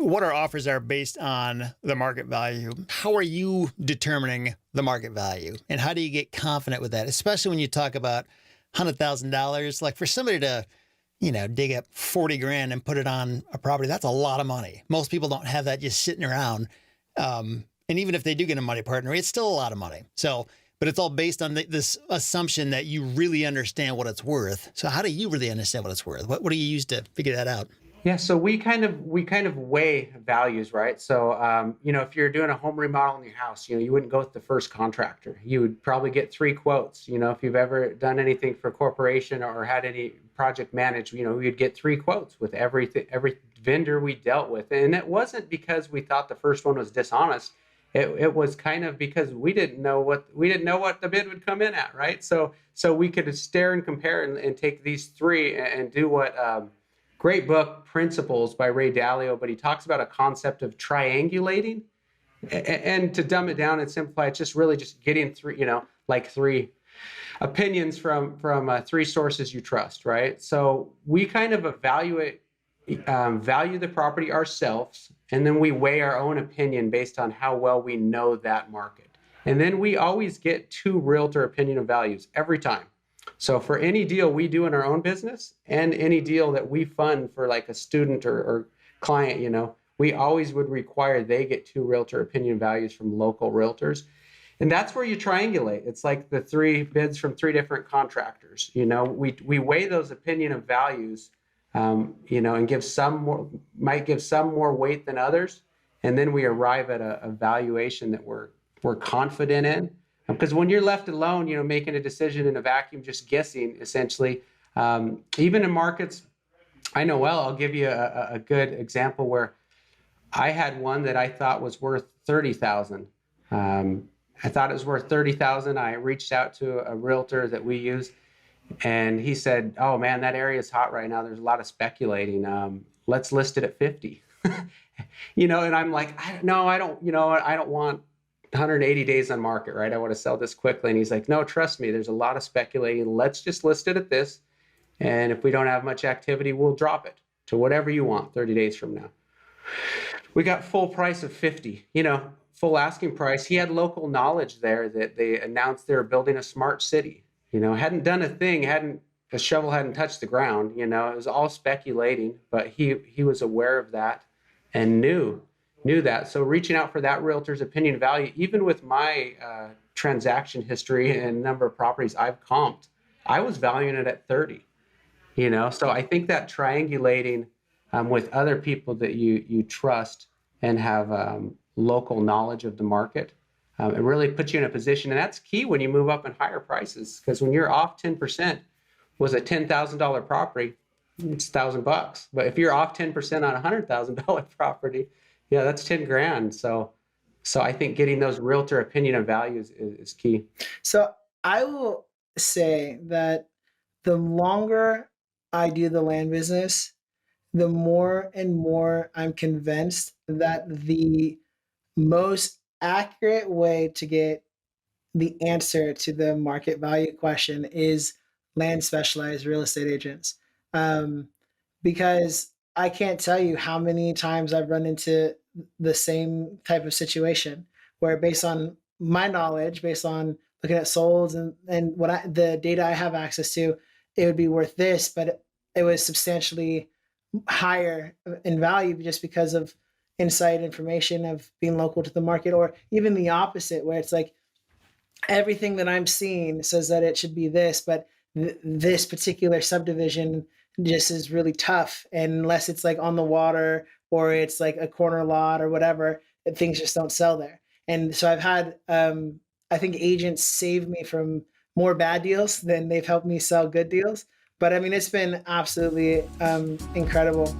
what our offers are based on the market value. How are you determining the market value? And how do you get confident with that? Especially when you talk about $100,000, like for somebody to, dig up 40 grand and put it on a property, that's a lot of money. Most people don't have that just sitting around. And even if they do get a money partner, it's still a lot of money. So, but it's all based on this assumption that you really understand what it's worth. So how do you really understand what it's worth? What do you use to figure that out? Yeah, so we kind of weigh values, right? So if you're doing a home remodel in your house, you wouldn't go with the first contractor. You would probably get 3 quotes. If you've ever done anything for a corporation or had any project managed, we'd get 3 quotes with every vendor we dealt with. And it wasn't because we thought the first one was dishonest. It was kind of because we didn't know what the bid would come in at, right? So we could stare and compare and take these 3 and do what great book, Principles by Ray Dalio, but he talks about a concept of triangulating. And to dumb it down and simplify, it's just really just getting 3 opinions from 3 sources you trust, right? So we kind of value the property ourselves, and then we weigh our own opinion based on how well we know that market. And then we always get 2 realtor opinion of values every time. So for any deal we do in our own business and any deal that we fund for like a student or client, we always would require they get 2 realtor opinion values from local realtors. And that's where you triangulate. It's like the 3 bids from 3 different contractors. We weigh those opinion of values, and might give some more weight than others. And then we arrive at a valuation that we're confident in. Because when you're left alone, making a decision in a vacuum, just guessing, essentially, even in markets, I know well, I'll give you a good example where I had one that I thought was worth $30,000. I thought it was worth $30,000. I reached out to a realtor that we use, and he said, "Oh man, that area is hot right now. There's a lot of speculating. Let's list it at 50." And I'm like, I don't want 180 days on market, right? I want to sell this quickly. And he's like, "No, trust me, there's a lot of speculating. Let's just list it at this. And if we don't have much activity, we'll drop it to whatever you want 30 days from now." We got full price of 50, full asking price. He had local knowledge there that they announced they were building a smart city, hadn't done a thing, the shovel hadn't touched the ground, it was all speculating, but he was aware of that and knew that. So reaching out for that realtor's opinion value, even with my transaction history and number of properties I've comped, I was valuing it at 30, So I think that triangulating with other people that you trust and have local knowledge of the market, it really puts you in a position. And that's key when you move up in higher prices, because when you're off 10%, was a $10,000 property, it's $1,000. But if you're off 10% on a $100,000 property, yeah, that's 10 grand. So I think getting those realtor opinion of values is key. So I will say that the longer I do the land business, the more and more I'm convinced that the most accurate way to get the answer to the market value question is land specialized real estate agents. Because I can't tell you how many times I've run into the same type of situation where, based on my knowledge, based on looking at solds and the data I have access to, it would be worth this, but it was substantially higher in value just because of insight information of being local to the market, or even the opposite, where it's like everything that I'm seeing says that it should be this, but this particular subdivision just is really tough. And unless it's like on the water or it's like a corner lot or whatever, things just don't sell there. And so I've had, I think agents save me from more bad deals than they've helped me sell good deals. But I mean, it's been absolutely incredible.